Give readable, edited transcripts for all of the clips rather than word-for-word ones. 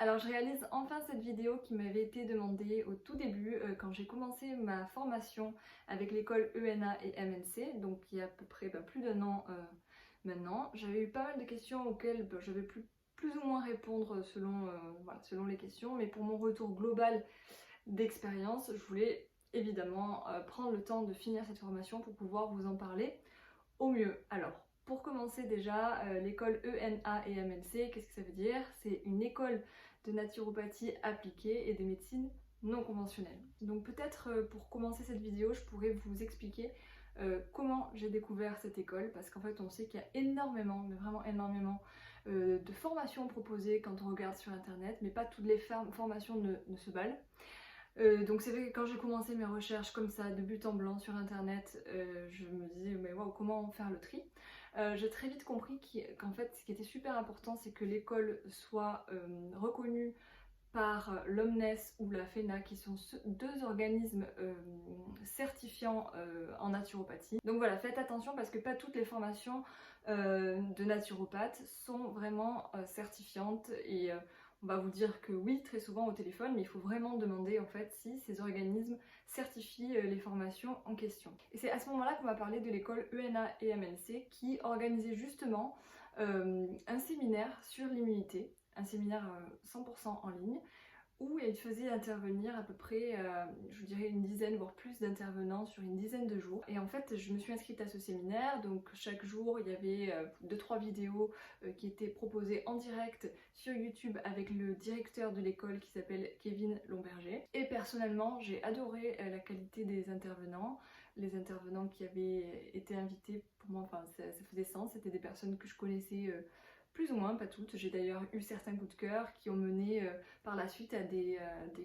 alors je réalise enfin cette vidéo qui m'avait été demandée au tout début quand j'ai commencé ma formation avec l'école ENA et MNC, donc il y a à peu près plus d'un an maintenant. J'avais eu pas mal de questions auxquelles j'avais plus ou moins répondre selon les questions, mais pour mon retour global d'expérience, je voulais évidemment prendre le temps de finir cette formation pour pouvoir vous en parler au mieux. Alors, pour commencer déjà, l'école ENA et MNC, qu'est-ce que ça veut dire? C'est une école de naturopathie appliquée et des médecines non conventionnelles. Donc peut-être pour commencer cette vidéo, je pourrais vous expliquer comment j'ai découvert cette école, parce qu'en fait on sait qu'il y a énormément, mais vraiment énormément de formations proposées quand on regarde sur internet, mais pas toutes les formations ne se valent. Donc c'est vrai que quand j'ai commencé mes recherches comme ça, de but en blanc sur internet, je me disais mais wow, comment faire le tri. J'ai très vite compris qu'en fait ce qui était super important, c'est que l'école soit reconnue par l'Omnes ou la FENA, qui sont deux organismes certifiants en naturopathie. Donc voilà, faites attention parce que pas toutes les formations de naturopathes sont vraiment certifiantes et on va vous dire que oui très souvent au téléphone, mais il faut vraiment demander en fait si ces organismes certifient les formations en question. Et c'est à ce moment-là qu'on m'a parlé de l'école ENA et MNC qui organisait justement un séminaire sur l'immunité, un séminaire 100% en ligne, où il faisait intervenir à peu près, je dirais une dizaine, voire plus d'intervenants sur une dizaine de jours. Et en fait, je me suis inscrite à ce séminaire, donc chaque jour, il y avait 2-3 vidéos qui étaient proposées en direct sur YouTube avec le directeur de l'école qui s'appelle Kevin Lomberger. Et personnellement, j'ai adoré la qualité des intervenants. Les intervenants qui avaient été invités, pour moi, enfin, ça faisait sens, c'était des personnes que je connaissais plus ou moins, pas toutes. J'ai d'ailleurs eu certains coups de cœur qui ont mené par la suite à des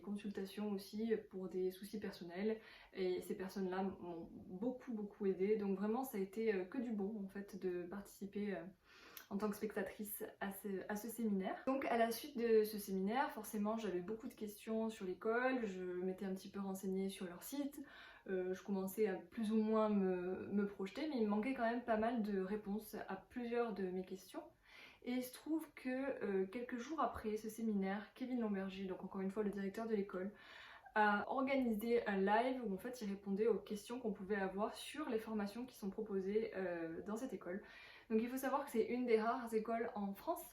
consultations aussi pour des soucis personnels. Et ces personnes-là m'ont beaucoup aidé. Donc vraiment, ça a été que du bon en fait de participer en tant que spectatrice à ce séminaire. Donc à la suite de ce séminaire, forcément j'avais beaucoup de questions sur l'école, je m'étais un petit peu renseignée sur leur site, je commençais à plus ou moins me projeter, mais il me manquait quand même pas mal de réponses à plusieurs de mes questions. Et il se trouve que quelques jours après ce séminaire, Kevin Lomberger, donc encore une fois le directeur de l'école, a organisé un live où en fait il répondait aux questions qu'on pouvait avoir sur les formations qui sont proposées dans cette école. Donc il faut savoir que c'est une des rares écoles en France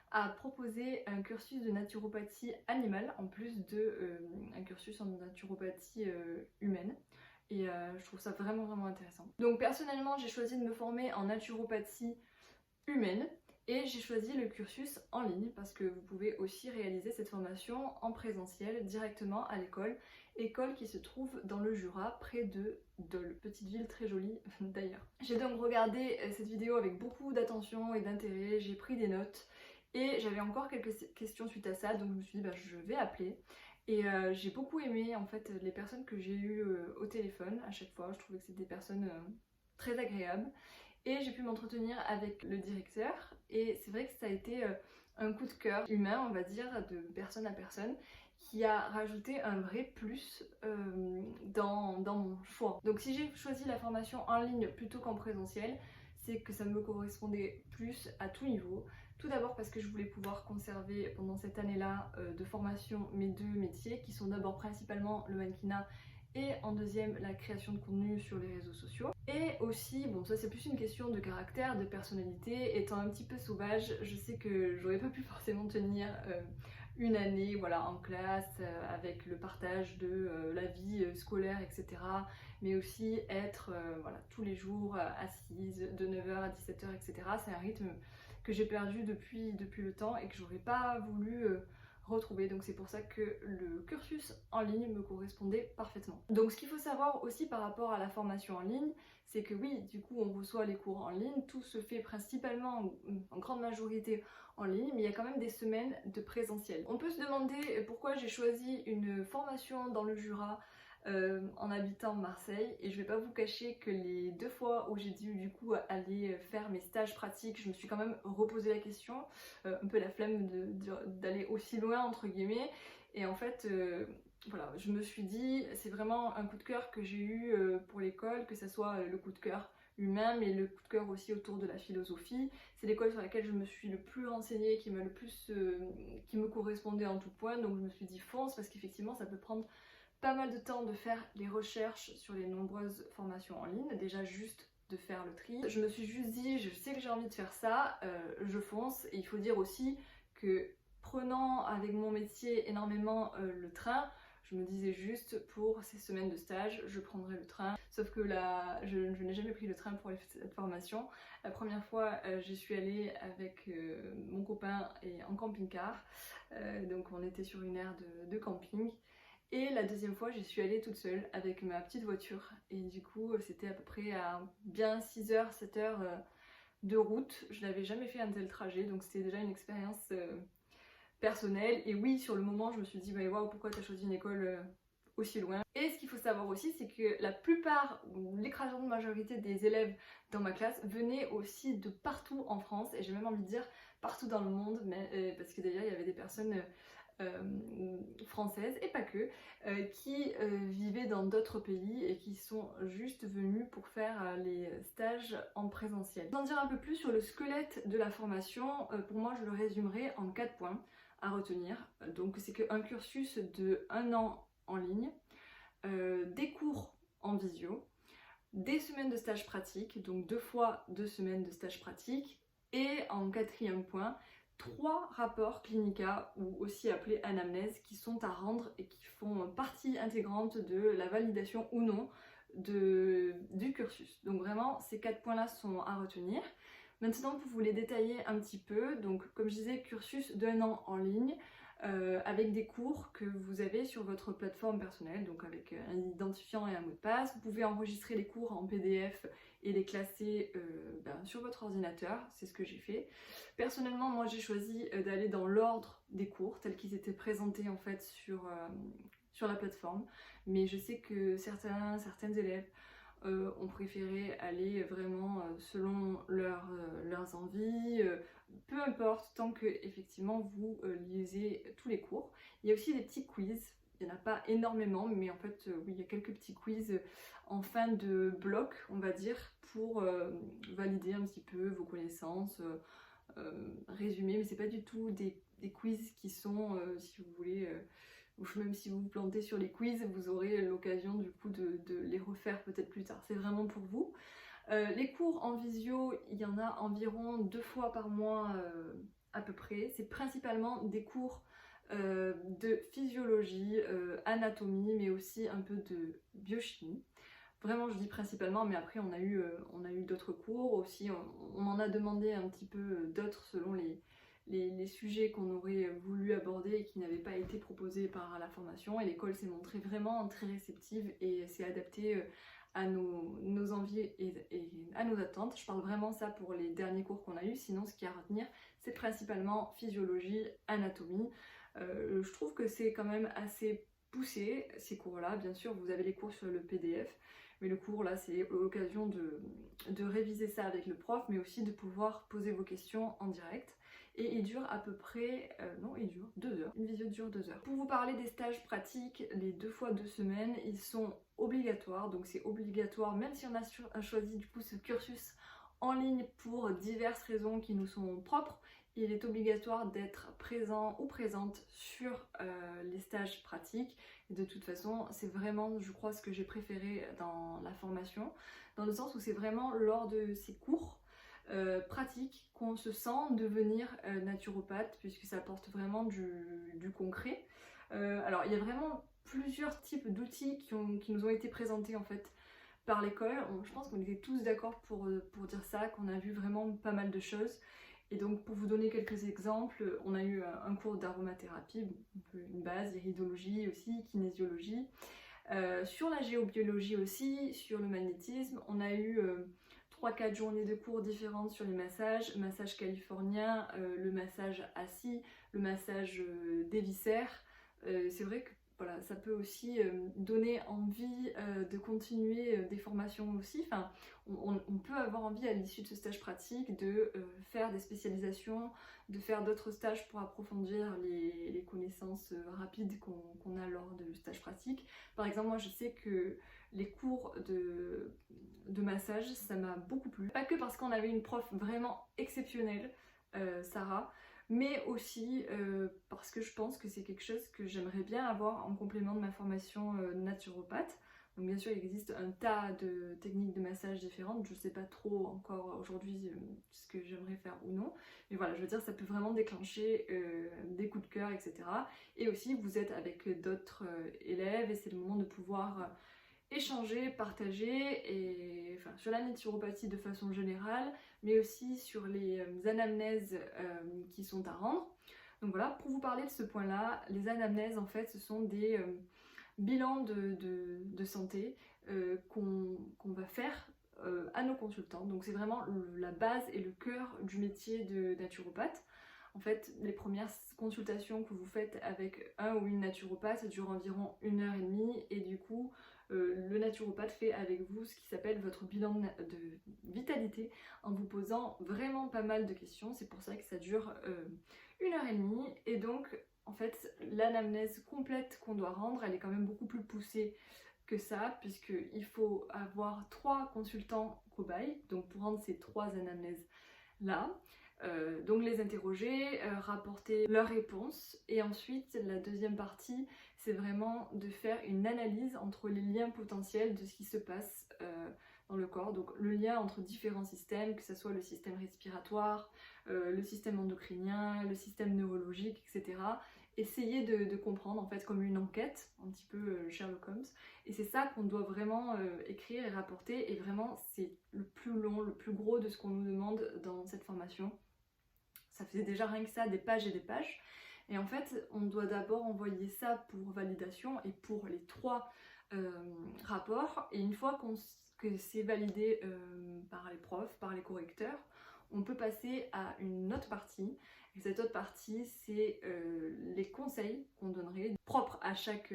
à proposer un cursus de naturopathie animale en plus de un cursus en naturopathie humaine. Et je trouve ça vraiment intéressant. Donc personnellement j'ai choisi de me former en naturopathie humaine. Et j'ai choisi le cursus en ligne parce que vous pouvez aussi réaliser cette formation en présentiel directement à l'école. École qui se trouve dans le Jura, près de Dole, petite ville très jolie d'ailleurs. J'ai donc regardé cette vidéo avec beaucoup d'attention et d'intérêt, j'ai pris des notes et j'avais encore quelques questions suite à ça, donc je me suis dit je vais appeler. Et j'ai beaucoup aimé en fait les personnes que j'ai eues au téléphone à chaque fois, je trouvais que c'était des personnes très agréables. Et j'ai pu m'entretenir avec le directeur et c'est vrai que ça a été un coup de cœur humain, on va dire, de personne à personne qui a rajouté un vrai plus dans mon choix. Donc si j'ai choisi la formation en ligne plutôt qu'en présentiel, c'est que ça me correspondait plus à tout niveau. Tout d'abord parce que je voulais pouvoir conserver pendant cette année-là de formation mes deux métiers qui sont d'abord principalement le mannequinat et en deuxième la création de contenu sur les réseaux sociaux. Et aussi, bon ça c'est plus une question de caractère, de personnalité, étant un petit peu sauvage, je sais que j'aurais pas pu forcément tenir une année voilà, en classe avec le partage de la vie scolaire etc. Mais aussi être voilà, tous les jours assise de 9h à 17h etc. C'est un rythme que j'ai perdu depuis le temps et que j'aurais pas voulu retrouver, donc c'est pour ça que le cursus en ligne me correspondait parfaitement. Donc ce qu'il faut savoir aussi par rapport à la formation en ligne, c'est que oui, du coup on reçoit les cours en ligne, tout se fait principalement en grande majorité en ligne, mais il y a quand même des semaines de présentiel. On peut se demander pourquoi j'ai choisi une formation dans le Jura en habitant Marseille, et je vais pas vous cacher que les 2 fois où j'ai dû du coup aller faire mes stages pratiques, je me suis quand même reposé la question, un peu la flemme d'aller aussi loin entre guillemets, et en fait voilà, je me suis dit c'est vraiment un coup de cœur que j'ai eu pour l'école, que ça soit le coup de cœur humain, mais le coup de cœur aussi autour de la philosophie. C'est l'école sur laquelle je me suis le plus renseignée, qui m'a le plus, qui me correspondait en tout point, donc je me suis dit fonce, parce qu'effectivement ça peut prendre pas mal de temps de faire les recherches sur les nombreuses formations en ligne, déjà juste de faire le tri. Je me suis juste dit, je sais que j'ai envie de faire ça, je fonce. Et il faut dire aussi que prenant avec mon métier énormément le train, je me disais juste pour ces semaines de stage, je prendrai le train. Sauf que là, je n'ai jamais pris le train pour cette formation. La première fois, j'y suis allée avec mon copain et en camping-car. Donc on était sur une aire de camping. Et la deuxième fois, j'y suis allée toute seule avec ma petite voiture. Et du coup, c'était à peu près à bien 6h, 7h de route. Je n'avais jamais fait un tel trajet, donc c'était déjà une expérience personnelle. Et oui, sur le moment, je me suis dit, mais waouh, pourquoi tu as choisi une école aussi loin? Et ce qu'il faut savoir aussi, c'est que la plupart, ou l'écrasante majorité des élèves dans ma classe venaient aussi de partout en France, et j'ai même envie de dire partout dans le monde, mais, parce que d'ailleurs, il y avait des personnes françaises et pas que, qui vivaient dans d'autres pays et qui sont juste venus pour faire les stages en présentiel. Pour en dire un peu plus sur le squelette de la formation, pour moi je le résumerai en 4 points à retenir. Donc c'est qu'un cursus de 1 an en ligne, des cours en visio, des semaines de stage pratique, donc 2 fois 2 semaines de stage pratique, et en 4e point, 3 rapports clinica, ou aussi appelés anamnèses, qui sont à rendre et qui font partie intégrante de la validation ou non du cursus. Donc vraiment, ces 4 points-là sont à retenir. Maintenant, pour vous les détailler un petit peu, donc comme je disais, cursus d'1 an en ligne, avec des cours que vous avez sur votre plateforme personnelle, donc avec un identifiant et un mot de passe. Vous pouvez enregistrer les cours en PDF et les classer sur votre ordinateur, c'est ce que j'ai fait. Personnellement, moi j'ai choisi d'aller dans l'ordre des cours, tels qu'ils étaient présentés en fait sur la plateforme, mais je sais que certains élèves ont préféré aller vraiment selon leurs envies, peu importe, tant que effectivement vous lisez tous les cours. Il y a aussi des petits quiz, il n'y en a pas énormément, mais en fait oui, il y a quelques petits quiz en fin de bloc, on va dire, pour valider un petit peu vos connaissances, résumer, mais c'est pas du tout des quiz qui sont, si vous voulez, même si vous vous plantez sur les quiz, vous aurez l'occasion du coup de les refaire peut-être plus tard. C'est vraiment pour vous. Les cours en visio, il y en a environ 2 fois par mois à peu près. C'est principalement des cours de physiologie, anatomie, mais aussi un peu de biochimie. Vraiment, je dis principalement, mais après on a eu d'autres cours aussi. On en a demandé un petit peu d'autres selon les sujets qu'on aurait voulu aborder et qui n'avaient pas été proposés par la formation. Et l'école s'est montrée vraiment très réceptive et s'est adaptée à nos envies et à nos attentes. Je parle vraiment ça pour les derniers cours qu'on a eu. Sinon, ce qu'il y a à retenir, c'est principalement physiologie, anatomie. Je trouve que c'est quand même assez poussé, ces cours-là. Bien sûr, vous avez les cours sur le PDF, mais le cours là, c'est l'occasion de réviser ça avec le prof, mais aussi de pouvoir poser vos questions en direct. Et il dure à peu près, il dure 2 heures. Une visio dure 2 heures. Pour vous parler des stages pratiques, les 2 fois 2 semaines, ils sont obligatoires. Donc c'est obligatoire, même si on a choisi du coup ce cursus en ligne pour diverses raisons qui nous sont propres, il est obligatoire d'être présent ou présente sur les stages pratiques. Et de toute façon, c'est vraiment, je crois, ce que j'ai préféré dans la formation, dans le sens où c'est vraiment lors de ces cours pratiques qu'on se sent devenir naturopathe, puisque ça apporte vraiment du concret. Alors, il y a vraiment plusieurs types d'outils qui nous ont été présentés en fait par l'école. Je pense qu'on était tous d'accord pour dire ça, qu'on a vu vraiment pas mal de choses. Et donc pour vous donner quelques exemples, on a eu un cours d'aromathérapie, une base, iridologie aussi, kinésiologie. Sur la géobiologie aussi, sur le magnétisme, on a eu 3-4 journées de cours différentes sur les massages, massage californien, le massage assis, le massage des viscères. C'est vrai que voilà, ça peut aussi donner envie de continuer des formations aussi. Enfin, on peut avoir envie à l'issue de ce stage pratique de faire des spécialisations, de faire d'autres stages pour approfondir les connaissances rapides qu'on a lors de stages pratiques. Par exemple, moi je sais que les cours de massage, ça m'a beaucoup plu. Pas que parce qu'on avait une prof vraiment exceptionnelle, Sarah, mais aussi parce que je pense que c'est quelque chose que j'aimerais bien avoir en complément de ma formation naturopathe. Donc bien sûr il existe un tas de techniques de massage différentes, je ne sais pas trop encore aujourd'hui ce que j'aimerais faire ou non, mais voilà, je veux dire ça peut vraiment déclencher des coups de cœur, etc. Et aussi vous êtes avec d'autres élèves et c'est le moment de pouvoir échanger, partager, et enfin, sur la naturopathie de façon générale, mais aussi sur les anamnèses qui sont à rendre. Donc voilà, pour vous parler de ce point-là, les anamnèses en fait ce sont des bilans de santé qu'on va faire à nos consultants. Donc c'est vraiment la base et le cœur du métier de naturopathe. En fait, les premières consultations que vous faites avec un ou une naturopathe, ça dure environ 1h30 et du coup, le naturopathe fait avec vous ce qui s'appelle votre bilan de vitalité en vous posant vraiment pas mal de questions. C'est pour ça que ça dure 1h30 et donc en fait l'anamnèse complète qu'on doit rendre, elle est quand même beaucoup plus poussée que ça puisqu'il faut avoir 3 consultants cobayes donc pour rendre ces 3 anamnèses là. Donc les interroger, rapporter leurs réponses et ensuite la deuxième partie c'est vraiment de faire une analyse entre les liens potentiels de ce qui se passe dans le corps, donc le lien entre différents systèmes, que ce soit le système respiratoire, le système endocrinien, le système neurologique, etc. Essayer de comprendre en fait comme une enquête, un petit peu Sherlock Holmes, et c'est ça qu'on doit vraiment écrire et rapporter, et vraiment c'est le plus long, le plus gros de ce qu'on nous demande dans cette formation. Ça faisait déjà rien que ça, des pages et des pages. Et en fait, on doit d'abord envoyer ça pour validation et pour les 3 rapports. Et une fois que c'est validé par les profs, par les correcteurs, on peut passer à une autre partie. Et cette autre partie, c'est les conseils qu'on donnerait, propres à chaque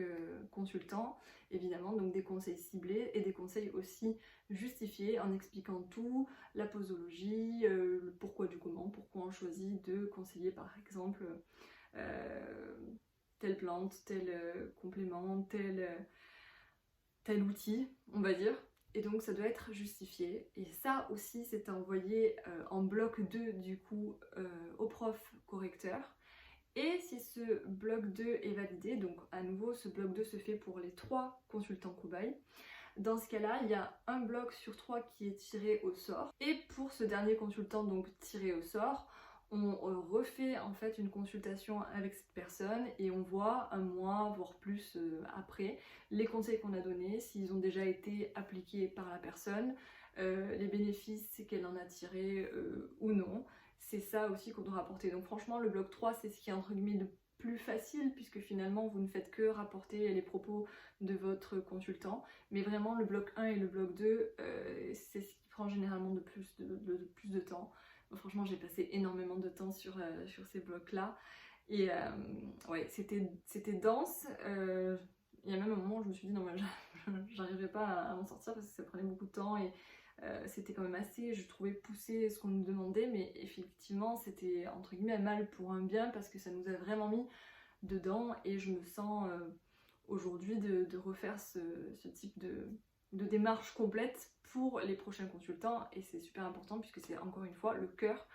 consultant, évidemment, donc des conseils ciblés et des conseils aussi justifiés en expliquant tout, la posologie, le pourquoi du comment, pourquoi on choisit de conseiller par exemple telle plante, tel complément, tel outil, on va dire. Et donc ça doit être justifié. Et ça aussi c'est envoyé en bloc 2 du coup au prof correcteur. Et si ce bloc 2 est validé, donc à nouveau ce bloc 2 se fait pour les 3 consultants cobayes, dans ce cas-là, il y a un bloc sur 3 qui est tiré au sort. Et pour ce dernier consultant donc tiré au sort, on refait en fait une consultation avec cette personne et on voit un mois, voire plus après, les conseils qu'on a donnés, s'ils ont déjà été appliqués par la personne, les bénéfices qu'elle en a tirés ou non. C'est ça aussi qu'on doit rapporter. Donc franchement, le bloc 3, c'est ce qui est entre guillemets le plus facile puisque finalement vous ne faites que rapporter les propos de votre consultant, mais vraiment le bloc 1 et le bloc 2 c'est ce qui prend généralement de plus de temps. Bon, franchement j'ai passé énormément de temps sur ces blocs là et ouais c'était dense. Il y a même un moment où je me suis dit non mais j'arriverai pas à m'en sortir parce que ça prenait beaucoup de temps et c'était quand même assez, je trouvais, poussé ce qu'on nous demandait, mais effectivement c'était entre guillemets un mal pour un bien parce que ça nous a vraiment mis dedans et je me sens aujourd'hui de refaire ce type de démarche complète pour les prochains consultants et c'est super important puisque c'est encore une fois le cœur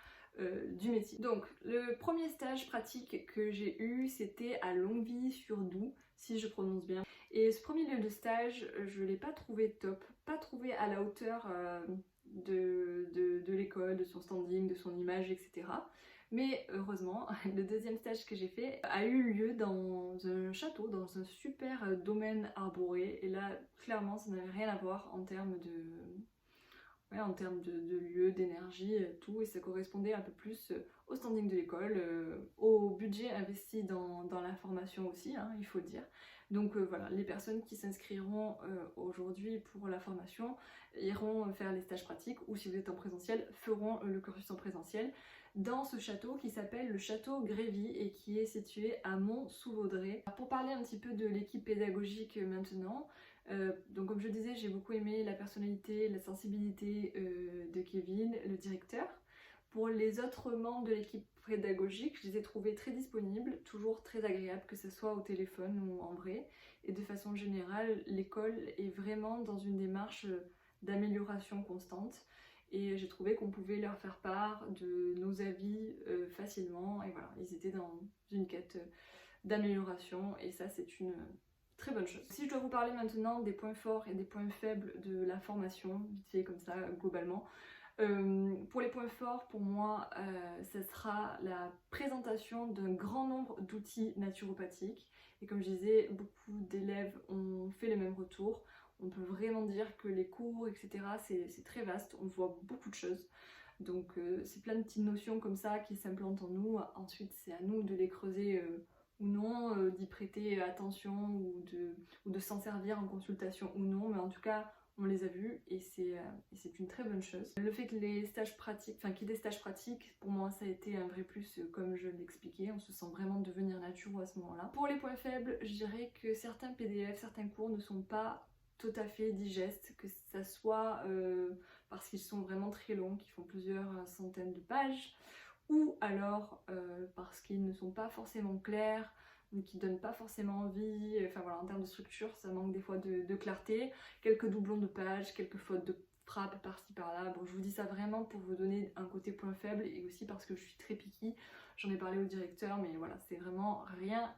du métier. Donc le premier stage pratique que j'ai eu c'était à Longwy-sur-Doubs, si je prononce bien. Et ce premier lieu de stage, je l'ai pas trouvé top, pas trouvé à la hauteur de l'école, de son standing, de son image, etc. Mais heureusement, le deuxième stage que j'ai fait a eu lieu dans un château, dans un super domaine arboré. Et là, clairement, ça n'avait rien à voir en termes de lieu, d'énergie, tout. Et ça correspondait un peu plus au standing de l'école, au budget investi dans la formation aussi, hein, il faut dire. Donc voilà, les personnes qui s'inscriront aujourd'hui pour la formation iront faire les stages pratiques ou si vous êtes en présentiel, feront le cursus en présentiel dans ce château qui s'appelle le château Grévy et qui est situé à Mont-sous-Vaudrey. Pour parler un petit peu de l'équipe pédagogique maintenant, donc comme je disais, j'ai beaucoup aimé la personnalité, la sensibilité de Kevin, le directeur. Pour les autres membres de l'équipe pédagogiques, je les ai trouvés très disponibles, toujours très agréables, que ce soit au téléphone ou en vrai. Et de façon générale, l'école est vraiment dans une démarche d'amélioration constante. Et j'ai trouvé qu'on pouvait leur faire part de nos avis facilement. Et voilà, ils étaient dans une quête d'amélioration. Et ça, c'est une très bonne chose. Si je dois vous parler maintenant des points forts et des points faibles de la formation, vite fait comme ça, globalement. Pour les points forts, pour moi, ça sera la présentation d'un grand nombre d'outils naturopathiques. Et comme je disais, beaucoup d'élèves ont fait le même retour. On peut vraiment dire que les cours, etc., c'est très vaste. On voit beaucoup de choses. Donc c'est plein de petites notions comme ça qui s'implantent en nous. Ensuite, c'est à nous de les creuser ou non, d'y prêter attention ou de s'en servir en consultation ou non. Mais en tout cas, on les a vus et c'est une très bonne chose. Le fait que les stages pratiques, enfin qu'il y ait des stages pratiques, pour moi ça a été un vrai plus comme je l'expliquais, on se sent vraiment devenir naturo à ce moment-là. Pour les points faibles, je dirais que certains PDF, certains cours ne sont pas tout à fait digestes, que ça soit parce qu'ils sont vraiment très longs, qu'ils font plusieurs centaines de pages, ou alors parce qu'ils ne sont pas forcément clairs, qui donnent pas forcément envie. Enfin voilà, en termes de structure, ça manque des fois de clarté, quelques doublons de pages, quelques fautes de frappe par-ci par-là. Bon, je vous dis ça vraiment pour vous donner un côté point faible et aussi parce que je suis très picky. J'en ai parlé au directeur, mais voilà, c'est vraiment rien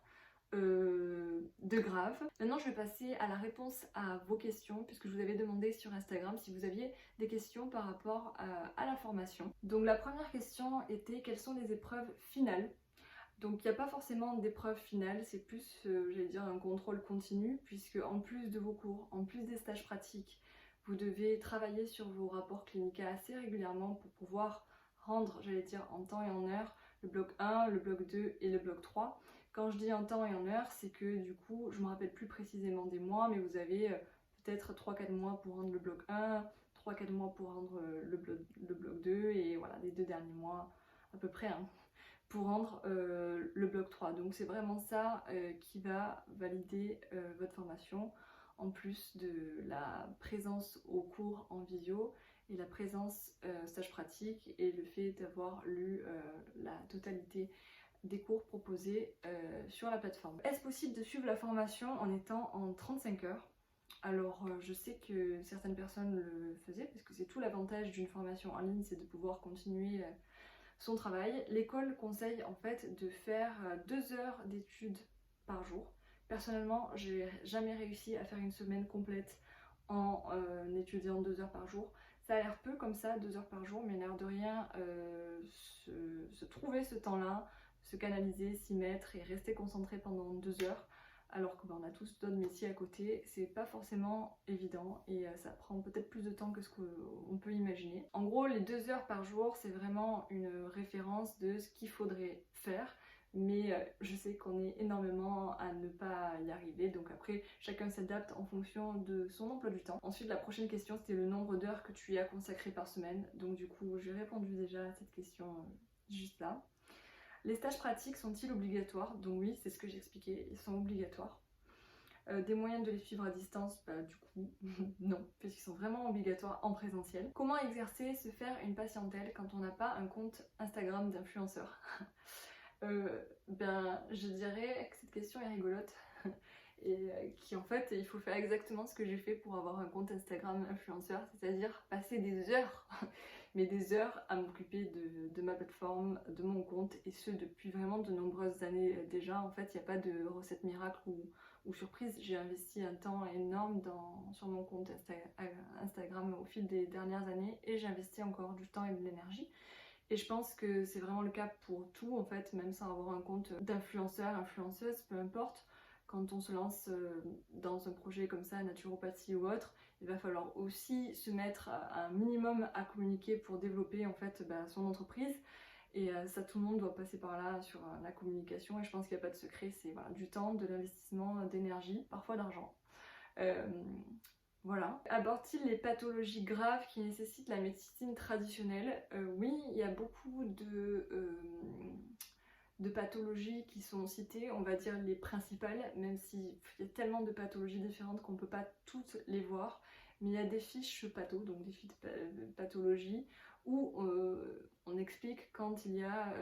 de grave. Maintenant je vais passer à la réponse à vos questions, puisque je vous avais demandé sur Instagram si vous aviez des questions par rapport à la formation. Donc la première question était: quelles sont les épreuves finales? Donc il n'y a pas forcément d'épreuve finale, c'est plus, j'allais dire, un contrôle continu, puisque en plus de vos cours, en plus des stages pratiques, vous devez travailler sur vos rapports cliniques assez régulièrement pour pouvoir rendre, j'allais dire, en temps et en heure, le bloc 1, le bloc 2 et le bloc 3. Quand je dis en temps et en heure, c'est que du coup, je ne me rappelle plus précisément des mois, mais vous avez peut-être 3-4 mois pour rendre le bloc 1, 3-4 mois pour rendre le bloc 2, et voilà, les 2 derniers mois à peu près, hein, pour rendre le bloc 3. Donc c'est vraiment ça qui va valider votre formation, en plus de la présence au cours en visio et la présence stage pratique et le fait d'avoir lu la totalité des cours proposés sur la plateforme. Est-ce possible de suivre la formation en étant en 35 heures? Alors je sais que certaines personnes le faisaient, parce que c'est tout l'avantage d'une formation en ligne, c'est de pouvoir continuer son travail. L'école conseille en fait de faire 2 heures d'études par jour. Personnellement, j'ai jamais réussi à faire une semaine complète en étudiant 2 heures par jour. Ça a l'air peu comme ça, 2 heures par jour, mais l'air de rien, se trouver ce temps-là, se canaliser, s'y mettre et rester concentré pendant 2 heures, alors que on a tous d'autres métiers à côté, c'est pas forcément évident et ça prend peut-être plus de temps que ce qu'on peut imaginer. En gros, les 2 heures par jour, c'est vraiment une référence de ce qu'il faudrait faire, mais je sais qu'on est énormément à ne pas y arriver, donc après chacun s'adapte en fonction de son emploi du temps. Ensuite, la prochaine question, c'était le nombre d'heures que tu y as consacré par semaine, donc du coup j'ai répondu déjà à cette question juste là. Les stages pratiques sont-ils obligatoires? Donc oui, c'est ce que j'expliquais, ils sont obligatoires. Des moyens de les suivre à distance, bah, du coup, non, puisqu'ils sont vraiment obligatoires en présentiel. Comment exercer, se faire une patientèle quand on n'a pas un compte Instagram d'influenceur? Ben, je dirais que cette question est rigolote. Et qui en fait, il faut faire exactement ce que j'ai fait pour avoir un compte Instagram influenceur, c'est-à-dire passer des heures, mais des heures à m'occuper de ma plateforme, de mon compte, et ce depuis vraiment de nombreuses années déjà. En fait, il n'y a pas de recette miracle ou surprise. J'ai investi un temps énorme sur mon compte Instagram au fil des dernières années, et j'ai investi encore du temps et de l'énergie. Et je pense que c'est vraiment le cas pour tout, en fait, même sans avoir un compte d'influenceur, influenceuse, peu importe. Quand on se lance dans un projet comme ça, naturopathie ou autre, il va falloir aussi se mettre un minimum à communiquer pour développer en fait son entreprise. Et ça, tout le monde doit passer par là sur la communication. Et je pense qu'il n'y a pas de secret, c'est voilà, du temps, de l'investissement, d'énergie, parfois d'argent. Voilà. Aborde-t-il les pathologies graves qui nécessitent la médecine traditionnelle? Oui, il y a beaucoup de pathologies qui sont citées, on va dire les principales, même s'il y a tellement de pathologies différentes qu'on ne peut pas toutes les voir, mais il y a des fiches patho, donc des fiches pathologies, où on explique quand il y a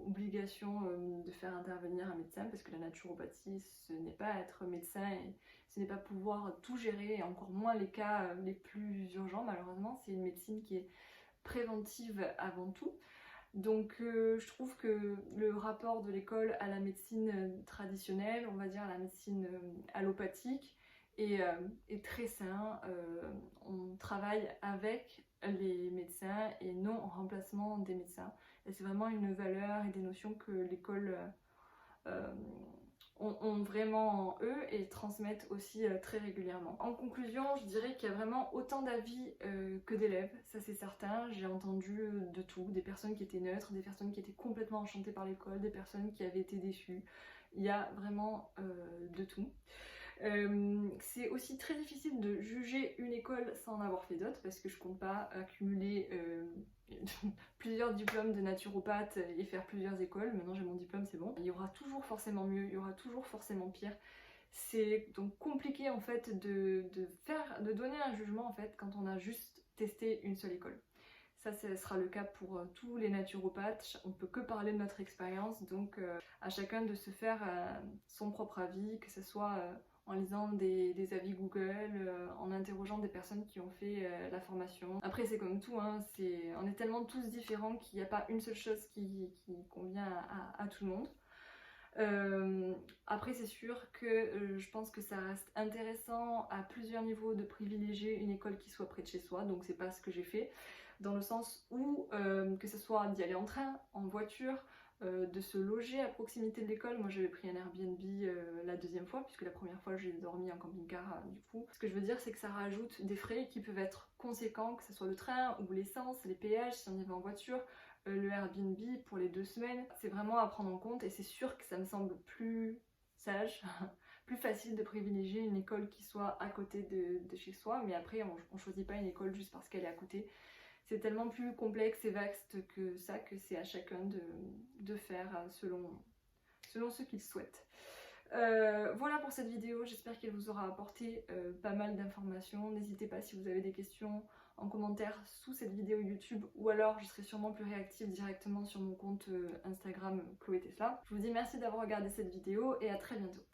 obligation de faire intervenir un médecin, parce que la naturopathie, ce n'est pas être médecin et ce n'est pas pouvoir tout gérer, et encore moins les cas les plus urgents malheureusement. C'est une médecine qui est préventive avant tout. Donc je trouve que le rapport de l'école à la médecine traditionnelle, on va dire à la médecine allopathique, est très sain. On travaille avec les médecins et non en remplacement des médecins. Et c'est vraiment une valeur et des notions que l'école euh, ont vraiment en eux et transmettent aussi très régulièrement. En conclusion, je dirais qu'il y a vraiment autant d'avis que d'élèves, ça c'est certain. J'ai entendu de tout, des personnes qui étaient neutres, des personnes qui étaient complètement enchantées par l'école, des personnes qui avaient été déçues. Il y a vraiment de tout. C'est aussi très difficile de juger une école sans en avoir fait d'autres, parce que je compte pas accumuler plusieurs diplômes de naturopathe et faire plusieurs écoles. Maintenant j'ai mon diplôme, c'est bon. Il y aura toujours forcément mieux, il y aura toujours forcément pire. C'est donc compliqué en fait de donner un jugement en fait quand on a juste testé une seule école. Ça, ce sera le cas pour tous les naturopathes. On peut que parler de notre expérience, donc à chacun de se faire son propre avis, que ce soit en lisant des avis Google, en interrogeant des personnes qui ont fait la formation. Après c'est comme tout, hein, on est tellement tous différents qu'il n'y a pas une seule chose qui convient à tout le monde. Après c'est sûr que je pense que ça reste intéressant à plusieurs niveaux de privilégier une école qui soit près de chez soi, donc c'est pas ce que j'ai fait, dans le sens où que ce soit d'y aller en train, en voiture, de se loger à proximité de l'école. Moi j'avais pris un Airbnb la deuxième fois, puisque la première fois j'ai dormi en camping-car du coup. Ce que je veux dire c'est que ça rajoute des frais qui peuvent être conséquents, que ce soit le train ou l'essence, les péages si on y va en voiture, le Airbnb pour les 2 semaines. C'est vraiment à prendre en compte et c'est sûr que ça me semble plus sage, plus facile de privilégier une école qui soit à côté de chez soi, mais après on choisit pas une école juste parce qu'elle est à côté. C'est tellement plus complexe et vaste que ça, que c'est à chacun de faire selon ce qu'il souhaite. Voilà pour cette vidéo, j'espère qu'elle vous aura apporté pas mal d'informations. N'hésitez pas si vous avez des questions en commentaire sous cette vidéo YouTube, ou alors je serai sûrement plus réactive directement sur mon compte Instagram Chloé Tesla. Je vous dis merci d'avoir regardé cette vidéo et à très bientôt.